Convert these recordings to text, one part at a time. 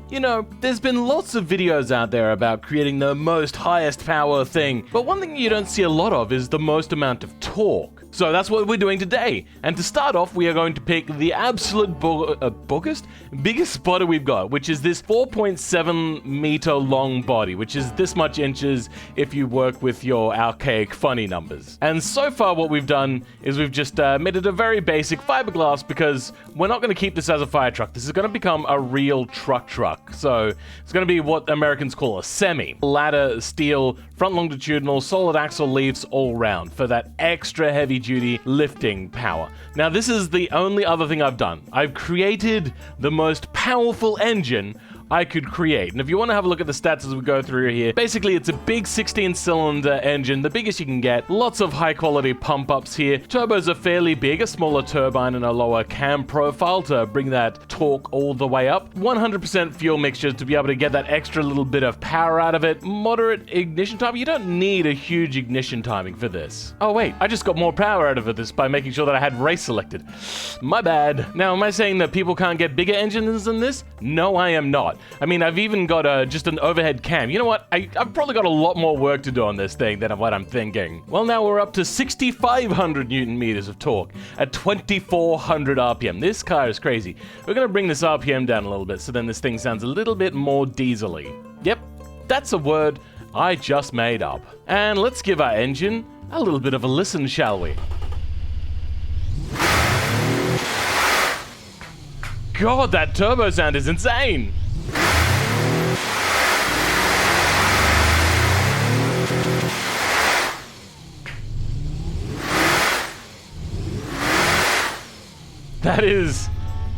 You know, there's been lots of videos out there about creating the most highest power thing, but one thing you don't see a lot of is the most amount of torque. So that's what we're doing today. And to start off, we are going to pick the absolute biggest body we've got, which is this 4.7 meter long body, which is this much inches if you work with your archaic funny numbers. And so far what we've done is we've just made it a very basic fiberglass because we're not going to keep this as a fire truck. This is going to become a real truck. So it's going to be what Americans call a semi. Ladder, steel, front longitudinal, solid axle leaves all round for that extra heavy duty lifting power. Now this is the only other thing I've done. I've created the most powerful engine I could create. And if you want to have a look at the stats as we go through here, basically it's a big 16-cylinder engine, the biggest you can get. Lots of high-quality pump-ups here. Turbos are fairly big, a smaller turbine and a lower cam profile to bring that torque all the way up. 100% fuel mixture to be able to get that extra little bit of power out of it. Moderate ignition time. You don't need a huge ignition timing for this. Oh wait, I just got more power out of this by making sure that I had race selected. My bad. Now, am I saying that people can't get bigger engines than this? No, I am not. I mean, I've even got just an overhead cam. You know what? I've probably got a lot more work to do on this thing than what I'm thinking. Well, now we're up to 6,500 Newton meters of torque at 2,400 RPM. This car is crazy. We're going to bring this RPM down a little bit so then this thing sounds a little bit more diesel-y. Yep, that's a word I just made up. And let's give our engine a little bit of a listen, shall we? God, that turbo sound is insane! That is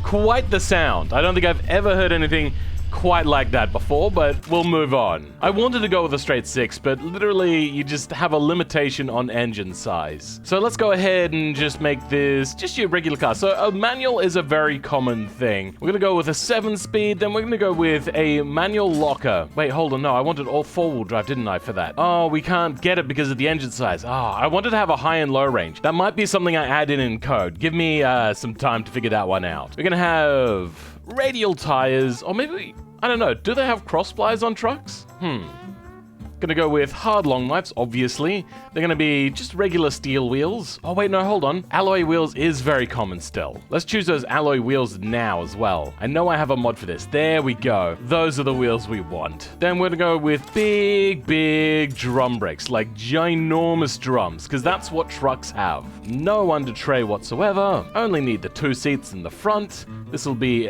quite the sound. I don't think I've ever heard anything quite like that before, but we'll move on. I wanted to go with a straight 6, but literally you just have a limitation on engine size. So let's go ahead and just make this just your regular car. So a manual is a very common thing. We're gonna go with a 7-speed, then we're gonna go with a manual locker. Wait, hold on, no, I wanted all 4-wheel drive, didn't I, for that? Oh, we can't get it because of the engine size. I wanted to have a high and low range. That might be something I add in code. Give me some time to figure that one out. We're gonna have radial tires, or maybe, I don't know, do they have cross splies on trucks? Gonna go with hard long knives, obviously. They're gonna be just regular steel wheels. Oh wait, no, hold on. Alloy wheels is very common still. Let's choose those alloy wheels now as well. I know I have a mod for this. There we go. Those are the wheels we want. Then we're gonna go with big drum brakes, like ginormous drums, because that's what trucks have. No under tray whatsoever. Only need the 2 seats in the front. This will be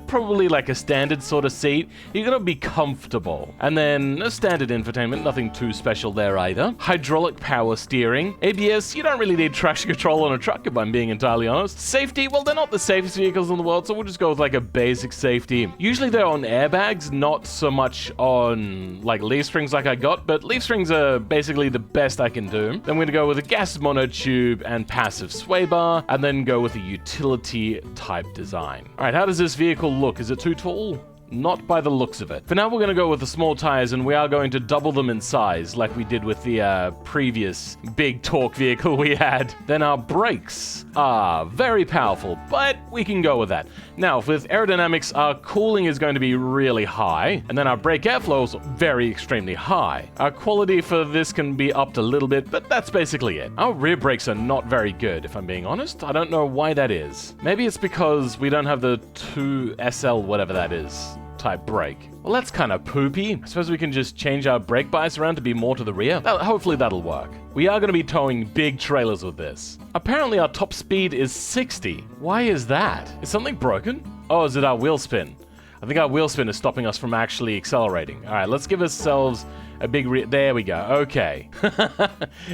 probably like a standard sort of seat. You're gonna be comfortable. And then a standard infotainment, nothing too special there either. Hydraulic power steering. ABS, you don't really need traction control on a truck if I'm being entirely honest. Safety, well, they're not the safest vehicles in the world, so we'll just go with like a basic safety. Usually they're on airbags, not so much on like leaf springs like I got, but leaf springs are basically the best I can do. Then we're gonna go with a gas monotube and passive sway bar, and then go with a utility type design. All right, how does this vehicle look? Is it too tall? Not by the looks of it. For now, we're going to go with the small tires, and we are going to double them in size, like we did with the previous big torque vehicle we had. Then our brakes are very powerful, but we can go with that. Now, with aerodynamics, our cooling is going to be really high, and then our brake airflow is very extremely high. Our quality for this can be upped a little bit, but that's basically it. Our rear brakes are not very good, if I'm being honest. I don't know why that is. Maybe it's because we don't have the 2SL, whatever that is, type brake. Well, that's kind of poopy. I suppose we can just change our brake bias around to be more to the rear. Hopefully that'll work. We are going to be towing big trailers with this. Apparently our top speed is 60. Why is that? Is something broken? Oh, is it our wheel spin? I think our wheel spin is stopping us from actually accelerating. All right, let's give ourselves a big there we go. Okay.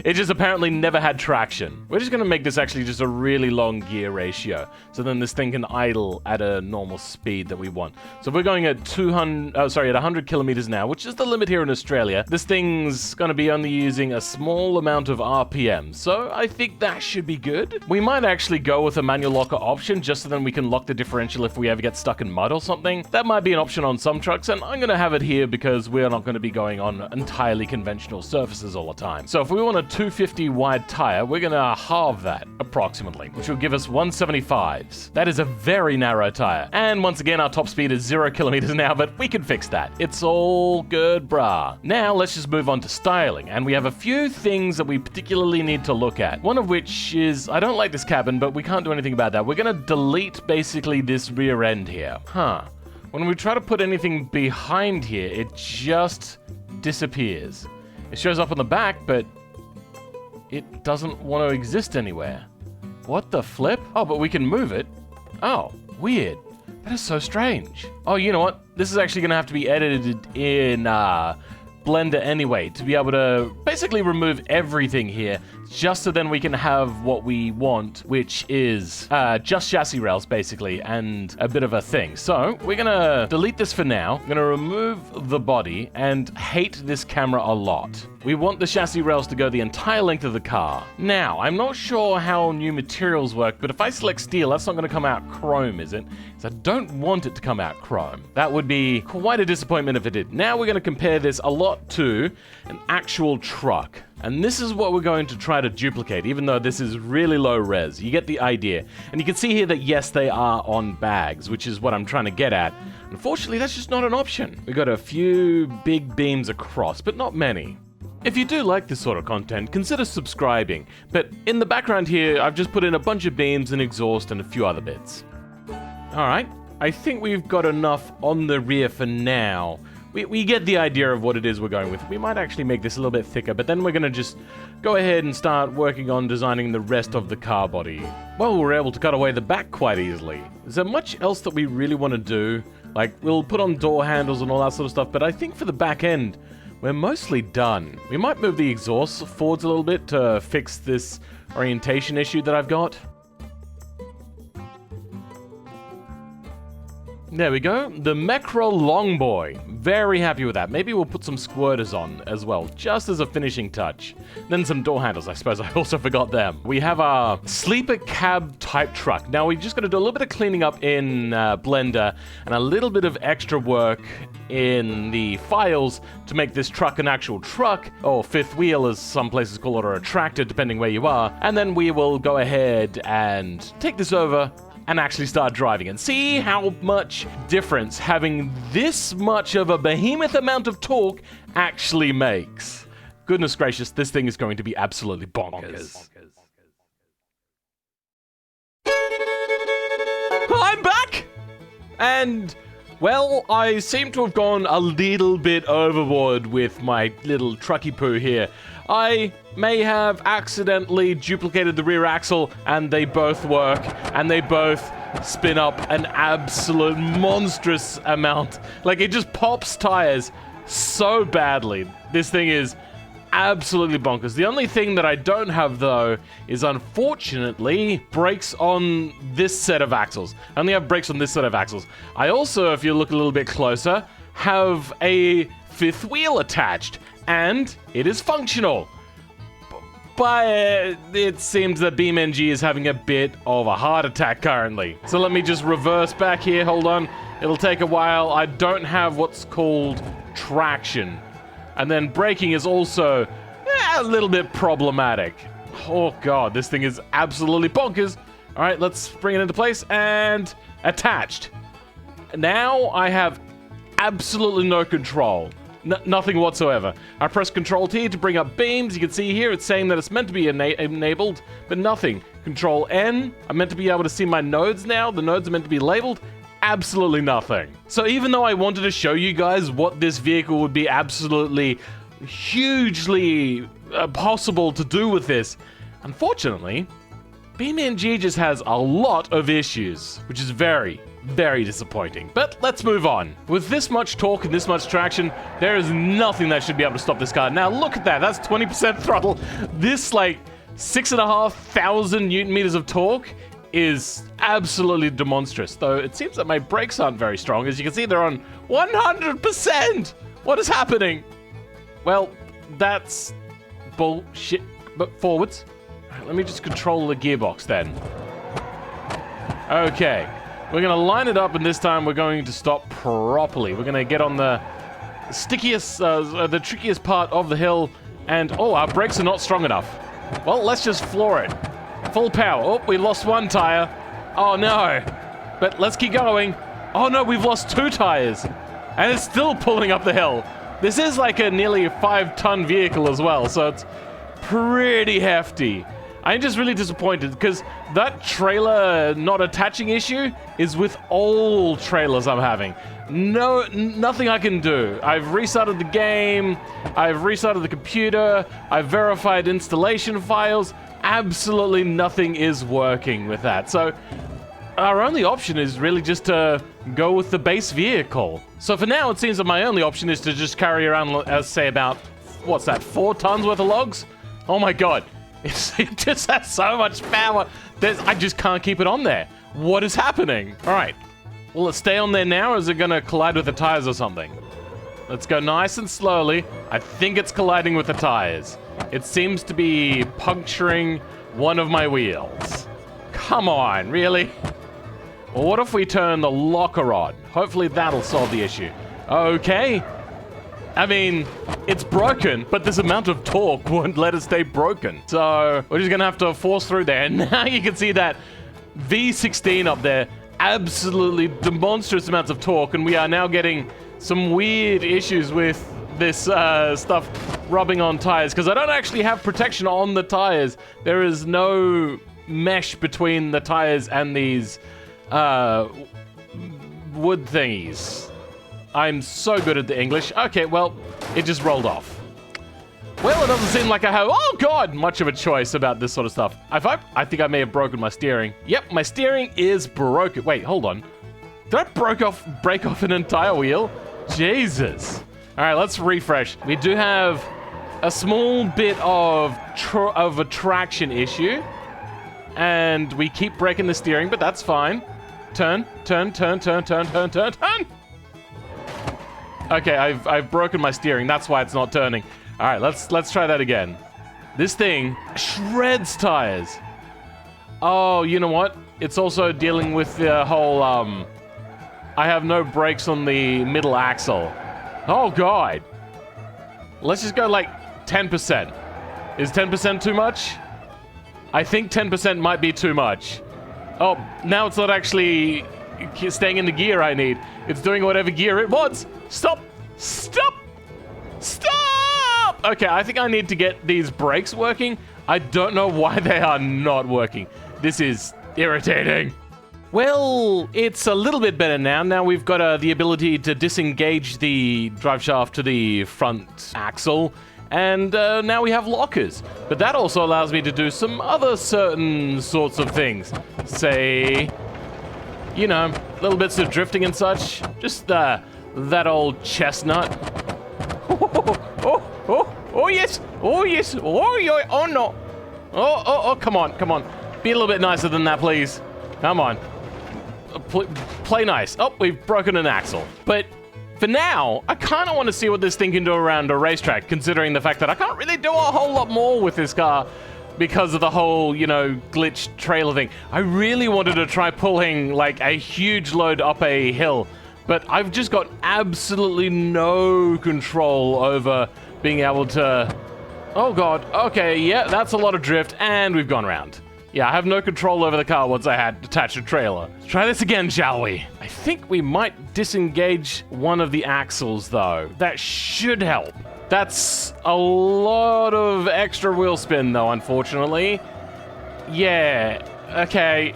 It just apparently never had traction. We're just going to make this actually just a really long gear ratio. So then this thing can idle at a normal speed that we want. So if we're going at at 100 kilometers an hour, which is the limit here in Australia, this thing's going to be only using a small amount of RPM. So I think that should be good. We might actually go with a manual locker option just so then we can lock the differential if we ever get stuck in mud or something. That might be an option on some trucks, and I'm going to have it here because we're not going to be going on entirely conventional surfaces all the time. So if we want a 250 wide tire, we're going to halve that, approximately, which will give us 175s. That is a very narrow tire. And once again, our top speed is 0 kilometers an hour, but we can fix that. It's all good, brah. Now, let's just move on to styling. And we have a few things that we particularly need to look at. One of which is, I don't like this cabin, but we can't do anything about that. We're going to delete basically this rear end here. When we try to put anything behind here, it just disappears. It shows up on the back, but it doesn't want to exist anywhere. What the flip? Oh, but we can move it. Oh, weird. That is so strange. Oh, you know what? This is actually going to have to be edited in Blender anyway, to be able to basically remove everything here, just so then we can have what we want, which is just chassis rails, basically, and a bit of a thing. So, we're gonna delete this for now. I'm gonna remove the body, and hate this camera a lot. We want the chassis rails to go the entire length of the car. Now, I'm not sure how new materials work, but if I select steel, that's not gonna come out chrome, is it? Because I don't want it to come out chrome. That would be quite a disappointment if it did. Now we're gonna compare this a lot to an actual truck. And this is what we're going to try to duplicate, even though this is really low res. You get the idea. And you can see here that yes, they are on bags, which is what I'm trying to get at. Unfortunately, that's just not an option. We've got a few big beams across, but not many. If you do like this sort of content, consider subscribing. But in the background here, I've just put in a bunch of beams and exhaust and a few other bits. Alright, I think we've got enough on the rear for now. We get the idea of what it is we're going with. We might actually make this a little bit thicker, but then we're going to just go ahead and start working on designing the rest of the car body. Well, we're able to cut away the back quite easily. Is there much else that we really want to do? Like, we'll put on door handles and all that sort of stuff, but I think for the back end, we're mostly done. We might move the exhaust forwards a little bit to fix this orientation issue that I've got. There we go, the Mecra Longboy. Very happy with that. Maybe we'll put some squirters on as well, just as a finishing touch. Then some door handles, I suppose I also forgot them. We have our sleeper cab type truck. Now we just got to do a little bit of cleaning up in Blender and a little bit of extra work in the files to make this truck an actual truck, or fifth wheel as some places call it, or a tractor depending where you are. And then we will go ahead and take this over and actually start driving and see how much difference having this much of a behemoth amount of torque actually makes. Goodness gracious, this thing is going to be absolutely bonkers. I'm back! And, well, I seem to have gone a little bit overboard with my little trucky poo here. I may have accidentally duplicated the rear axle, and they both work, and they both spin up an absolute monstrous amount. Like, it just pops tires so badly. This thing is absolutely bonkers. The only thing that I don't have, though, is unfortunately brakes on this set of axles. I only have brakes on this set of axles. I also, if you look a little bit closer, have a fifth wheel attached, and it is functional. But it seems that BeamNG is having a bit of a heart attack currently. So let me just reverse back here, hold on. It'll take a while. I don't have what's called traction. And then braking is also a little bit problematic. Oh god, this thing is absolutely bonkers. All right, let's bring it into place and attached. Now I have absolutely no control. Nothing whatsoever. I press Control T to bring up beams. You can see here it's saying that it's meant to be enabled, but nothing. Control N. I'm meant to be able to see my nodes now. The nodes are meant to be labeled. Absolutely nothing. So even though I wanted to show you guys what this vehicle would be absolutely hugely possible to do with this, unfortunately, BeamNG just has a lot of issues, which is very, very disappointing. But let's move on. With this much torque and this much traction, there is nothing that should be able to stop this car. Now look at that, that's 20% throttle. This like 6,500 Newton meters of torque is absolutely demonstrous. Though it seems that my brakes aren't very strong. As you can see, they're on 100%. What is happening? Well, that's bullshit, but forwards. All right, let me just control the gearbox then. Okay. We're going to line it up, and this time we're going to stop properly. We're going to get on the stickiest, the trickiest part of the hill, and oh, our brakes are not strong enough. Well, let's just floor it. Full power. Oh, we lost one tire. Oh no. But let's keep going. Oh no, we've lost 2 tires. And it's still pulling up the hill. This is like a nearly 5-ton vehicle as well, so it's pretty hefty. I'm just really disappointed because that trailer not attaching issue is with all trailers I'm having. Nothing I can do. I've restarted the game, I've restarted the computer, I've verified installation files. Absolutely nothing is working with that. So our only option is really just to go with the base vehicle. So for now, it seems that my only option is to just carry around, say about, what's that, 4 tons worth of logs? Oh my god. It just has so much power. I just can't keep it on there. What is happening? All right. Will it stay on there now, or is it going to collide with the tires or something? Let's go nice and slowly. I think it's colliding with the tires. It seems to be puncturing one of my wheels. Come on, really? Well, what if we turn the locker on? Hopefully that'll solve the issue. Okay. I mean, it's broken, but this amount of torque won't let it stay broken. So we're just gonna have to force through there. And now you can see that V16 up there, absolutely monstrous amounts of torque, and we are now getting some weird issues with this stuff rubbing on tires, because I don't actually have protection on the tires. There is no mesh between the tires and these wood thingies. I'm so good at the English. Okay, well, it just rolled off. Well, it doesn't seem like I have, oh god, much of a choice about this sort of stuff. I think I may have broken my steering. Yep, my steering is broken. Wait, hold on. Did I break off an entire wheel? Jesus. All right, let's refresh. We do have a small bit of a traction issue, and we keep breaking the steering, but that's fine. Turn, turn, turn, turn, turn, turn, turn, turn. Okay, I've broken my steering. That's why it's not turning. All right, let's try that again. This thing shreds tires. Oh, you know what? It's also dealing with the whole I have no brakes on the middle axle. Oh god. Let's just go like 10%. Is 10% too much? I think 10% might be too much. Oh, now it's not actually staying in the gear I need. It's doing whatever gear it wants. Stop! Stop! Stop! Okay, I think I need to get these brakes working. I don't know why they are not working. This is irritating. Well, it's a little bit better now. Now we've got the ability to disengage the drive shaft to the front axle. And now we have lockers. But that also allows me to do some other certain sorts of things. Say, you know, little bits of drifting and such. Just that old chestnut. Oh, yes. Oh, yes. Oh, no. Oh, come on. Be a little bit nicer than that, please. Come on. Play nice. Oh, we've broken an axle. But for now, I kind of want to see what this thing can do around a racetrack, considering the fact that I can't really do a whole lot more with this car because of the whole, you know, glitch trailer thing. I really wanted to try pulling, like, a huge load up a hill, but I've just got absolutely no control over being able to... Oh, God. Okay, yeah, that's a lot of drift, and we've gone around. Yeah, I have no control over the car once I had attached a trailer. Let's try this again, shall we? I think we might disengage one of the axles, though. That should help. That's a lot of extra wheel spin, though, unfortunately. Yeah, okay.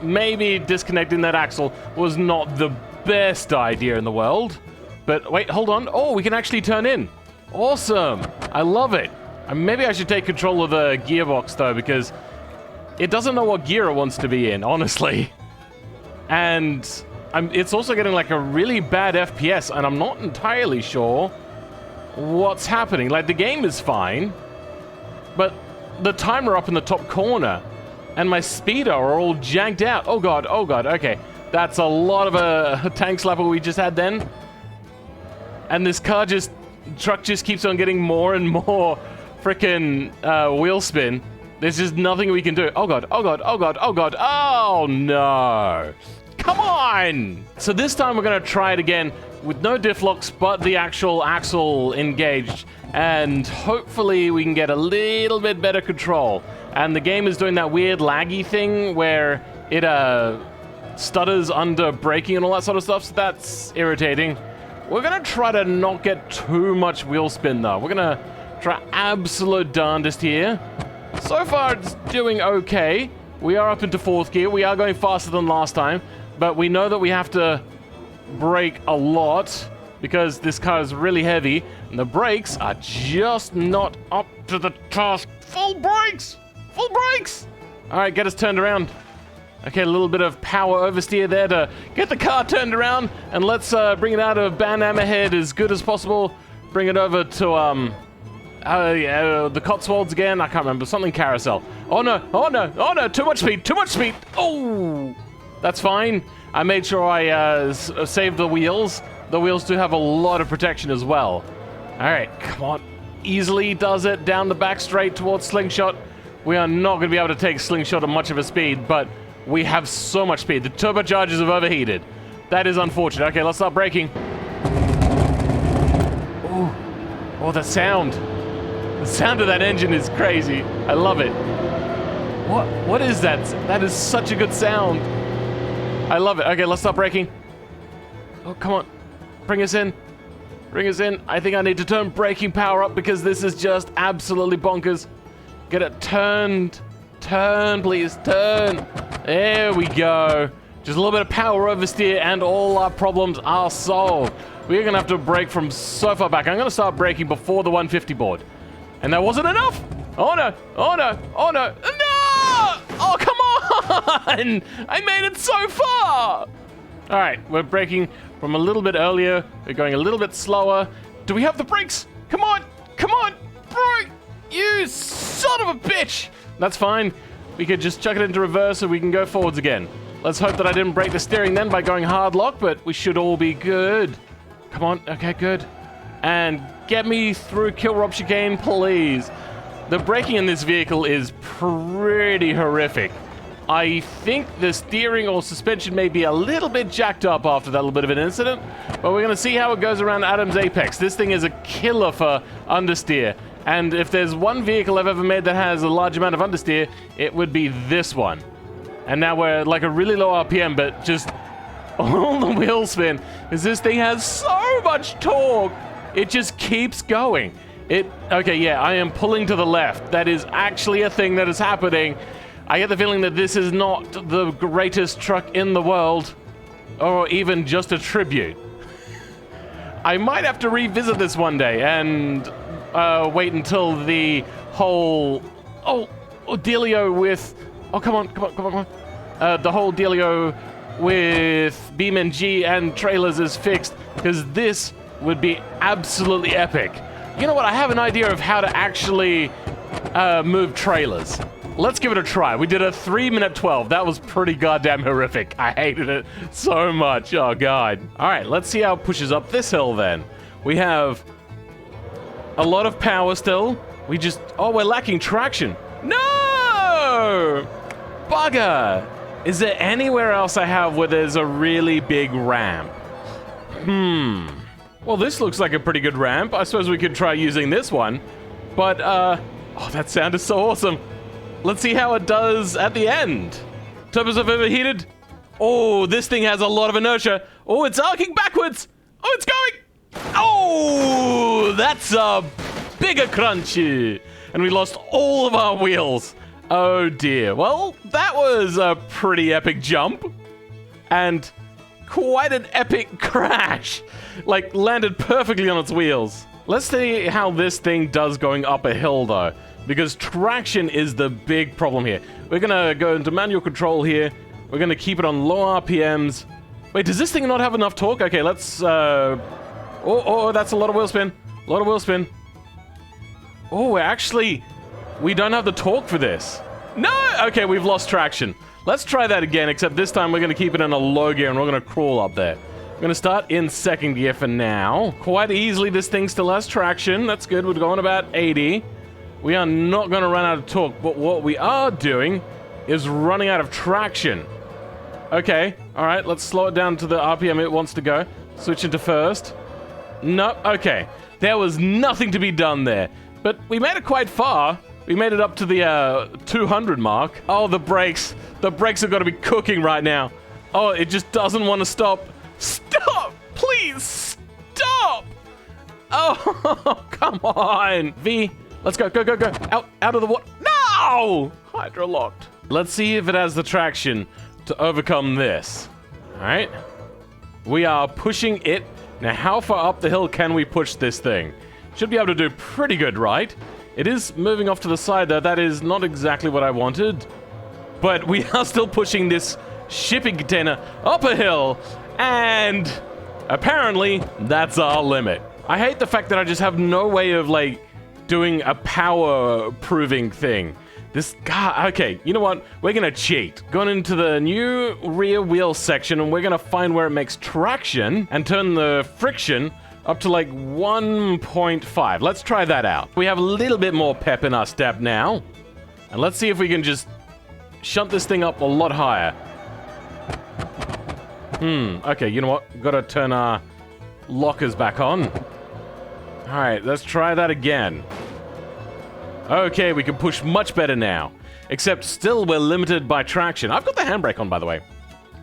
Maybe disconnecting that axle was not the best idea in the world. But wait, hold on. Oh, we can actually turn in. Awesome. I love it. Maybe I should take control of the gearbox, though, because it doesn't know what gear it wants to be in, honestly. And it's also getting like a really bad FPS, and I'm not entirely sure what's happening. Like, the game is fine, but the timer up in the top corner and my speedo are all janked out. Oh god, okay. That's a lot of a tank slapper we just had then. And this truck just keeps on getting more and more frickin' wheel spin. There's just nothing we can do. Oh god. Oh no. Come on! So this time we're gonna try it again, with no diff locks, but the actual axle engaged. And hopefully we can get a little bit better control. And the game is doing that weird laggy thing where it stutters under braking and all that sort of stuff, so that's irritating. We're gonna try to not get too much wheel spin though. We're gonna try absolute darndest here. So far it's doing okay. We are up into 4th gear. We are going faster than last time, but we know that we have to brake a lot because this car is really heavy and the brakes are just not up to the task. Full brakes! Full brakes! All right, get us turned around. Okay, a little bit of power oversteer there to get the car turned around, and let's bring it out of Ban Hammerhead as good as possible. Bring it over to the Cotswolds again. I can't remember, something carousel. Oh no! Oh no! Oh no! Too much speed! Too much speed! Oh, that's fine. I made sure I saved the wheels. The wheels do have a lot of protection as well. All right, come on. Easily does it down the back straight towards Slingshot. We are not going to be able to take Slingshot at much of a speed, but we have so much speed. The turbochargers have overheated. That is unfortunate. Okay, let's start braking. Oh, oh, the sound. The sound of that engine is crazy. I love it. What is that? That is such a good sound. I love it. Okay, let's start braking. Oh, come on. Bring us in. Bring us in. I think I need to turn braking power up because this is just absolutely bonkers. Get it turned. Turn, please. Turn. There we go. Just a little bit of power oversteer and all our problems are solved. We're going to have to brake from so far back. I'm going to start braking before the 150 board. And that wasn't enough. Oh no. Oh no. Oh no. No! Oh, come on! I made it so far! All right, we're braking from a little bit earlier. We're going a little bit slower. Do we have the brakes? Come on! Come on! Brake! You son of a bitch! That's fine. We could just chuck it into reverse so we can go forwards again. Let's hope that I didn't break the steering then by going hard lock, but we should all be good. Come on. Okay, good. And get me through Kill Rob Chicane, please. The braking in this vehicle is pretty horrific. I think the steering or suspension may be a little bit jacked up after that little bit of an incident, but we're going to see how it goes around Adam's Apex. This thing is a killer for understeer. And if there's one vehicle I've ever made that has a large amount of understeer, it would be this one. And now we're like a really low RPM, but just all the wheel spin, because this thing has so much torque. It just keeps going. Okay, yeah, I am pulling to the left. That is actually a thing that is happening. I get the feeling that this is not the greatest truck in the world, or even just a tribute. I might have to revisit this one day and wait until the whole dealio with come on. The whole dealio with BeamNG and trailers is fixed, because this would be absolutely epic. You know what? I have an idea of how to actually move trailers. Let's give it a try. We did a 3-minute 12. That was pretty goddamn horrific. I hated it so much. Oh, God. All right, let's see how it pushes up this hill then. We have a lot of power still. We're lacking traction. No! Bugger! Is there anywhere else I have where there's a really big ramp? Well, this looks like a pretty good ramp. I suppose we could try using this one. But, oh, that sound is so awesome. Let's see how it does at the end. Turbos have overheated. Oh, this thing has a lot of inertia. Oh, it's arcing backwards. Oh, it's going. Oh, that's a bigger crunchy. And we lost all of our wheels. Oh, dear. Well, that was a pretty epic jump. And quite an epic crash. Like, landed perfectly on its wheels. Let's see how this thing does going up a hill, though, because traction is the big problem here. We're gonna go into manual control here. We're gonna keep it on low RPMs. Wait, does this thing not have enough torque? Okay, let's, oh, that's a lot of wheel spin. A lot of wheel spin. Oh, we don't have the torque for this. No! Okay, we've lost traction. Let's try that again, except this time we're gonna keep it in a low gear and we're gonna crawl up there. I'm gonna start in second gear for now. Quite easily, this thing still has traction. That's good. We're going about 80. We are not gonna run out of torque, but what we are doing is running out of traction. Okay, all right, let's slow it down to the RPM it wants to go. Switch into first. No, okay. There was nothing to be done there. But we made it quite far. We made it up to the 200 mark. Oh, the brakes. The brakes have got to be cooking right now. Oh, it just doesn't want to stop. Stop! Please, stop! Oh, come on. V, let's go, go, go, go. Out of the water. No! Hydro-locked. Let's see if it has the traction to overcome this. All right. We are pushing it. Now, how far up the hill can we push this thing? Should be able to do pretty good, right? It is moving off to the side, though. That is not exactly what I wanted. But we are still pushing this shipping container up a hill. And apparently, that's our limit. I hate the fact that I just have no way of, like, doing a power-proving thing. This guy, okay, you know what? We're gonna cheat. Going into the new rear wheel section, and we're gonna find where it makes traction and turn the friction up to like 1.5. Let's try that out. We have a little bit more pep in our step now. And let's see if we can just shunt this thing up a lot higher. Okay, you know what? Gotta turn our lockers back on. All right, let's try that again. Okay, we can push much better now. Except still we're limited by traction. I've got the handbrake on, by the way.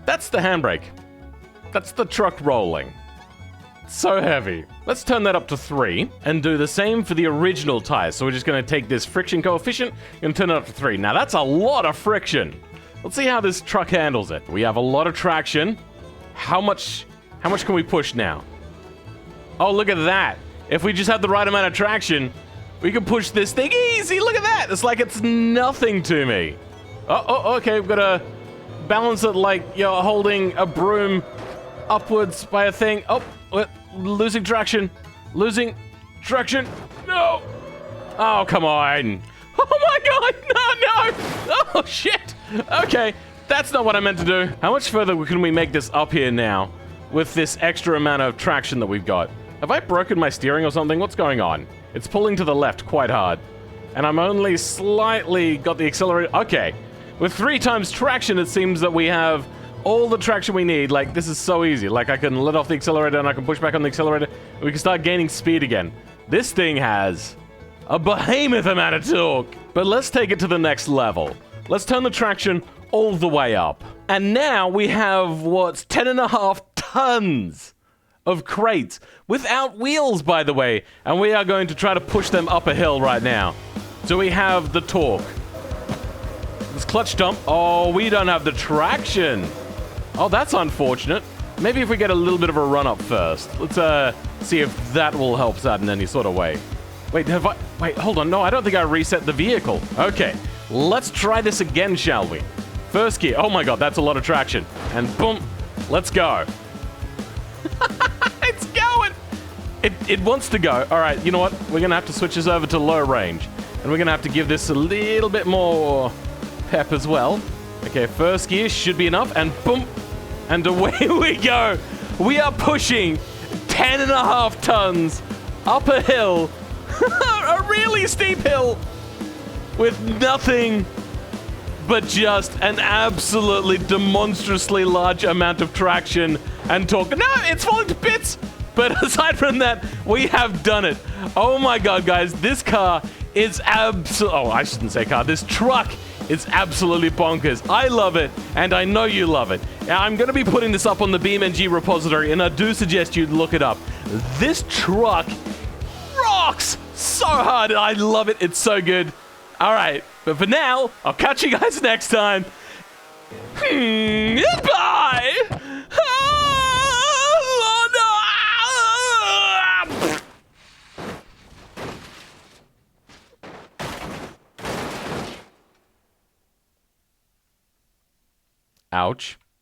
That's the handbrake. That's the truck rolling. So heavy. Let's turn that up to 3 and do the same for the original tires. So we're just going to take this friction coefficient and turn it up to 3. Now that's a lot of friction. Let's see how this truck handles it. We have a lot of traction. How much can we push now? Oh, look at that. If we just have the right amount of traction, we can push this thing easy. Look at that. It's like it's nothing to me. Oh, okay. We've got to balance it like you're holding a broom upwards by a thing. Oh, we're losing traction. Losing traction. No. Oh, come on. Oh, my God. No. Oh, shit. Okay. That's not what I meant to do. How much further can we make this up here now with this extra amount of traction that we've got? Have I broken my steering or something? What's going on? It's pulling to the left quite hard. And I'm only slightly got the accelerator. Okay. With 3 times traction, it seems that we have all the traction we need. Like, this is so easy. Like, I can let off the accelerator and I can push back on the accelerator. And we can start gaining speed again. This thing has a behemoth amount of torque. But let's take it to the next level. Let's turn the traction all the way up. And now we have, what's 10.5 tons of crates without wheels, by the way, and we are going to try to push them up a hill right now. So we have the torque. This clutch dump. Oh, we don't have the traction. Oh, that's unfortunate. Maybe if we get a little bit of a run up first. Let's see if that will help us out in any sort of way. Wait, hold on. No, I don't think I reset the vehicle. Okay, let's try this again, shall we? First gear. Oh my God, that's a lot of traction. And boom, let's go. It's going! It wants to go. All right, you know what? We're going to have to switch this over to low range. And we're going to have to give this a little bit more pep as well. Okay, first gear should be enough. And boom! And away we go. We are pushing 10.5 tons up a hill. A really steep hill. With nothing but just an absolutely demonstrously large amount of traction and torque. No, it's falling to bits. But aside from that, we have done it. Oh my God, guys, this car is I shouldn't say car. This truck is absolutely bonkers. I love it, and I know you love it. Now, I'm going to be putting this up on the BeamNG repository, and I do suggest you look it up. This truck rocks so hard. I love it. It's so good. All right, but for now, I'll catch you guys next time. Goodbye! Ouch.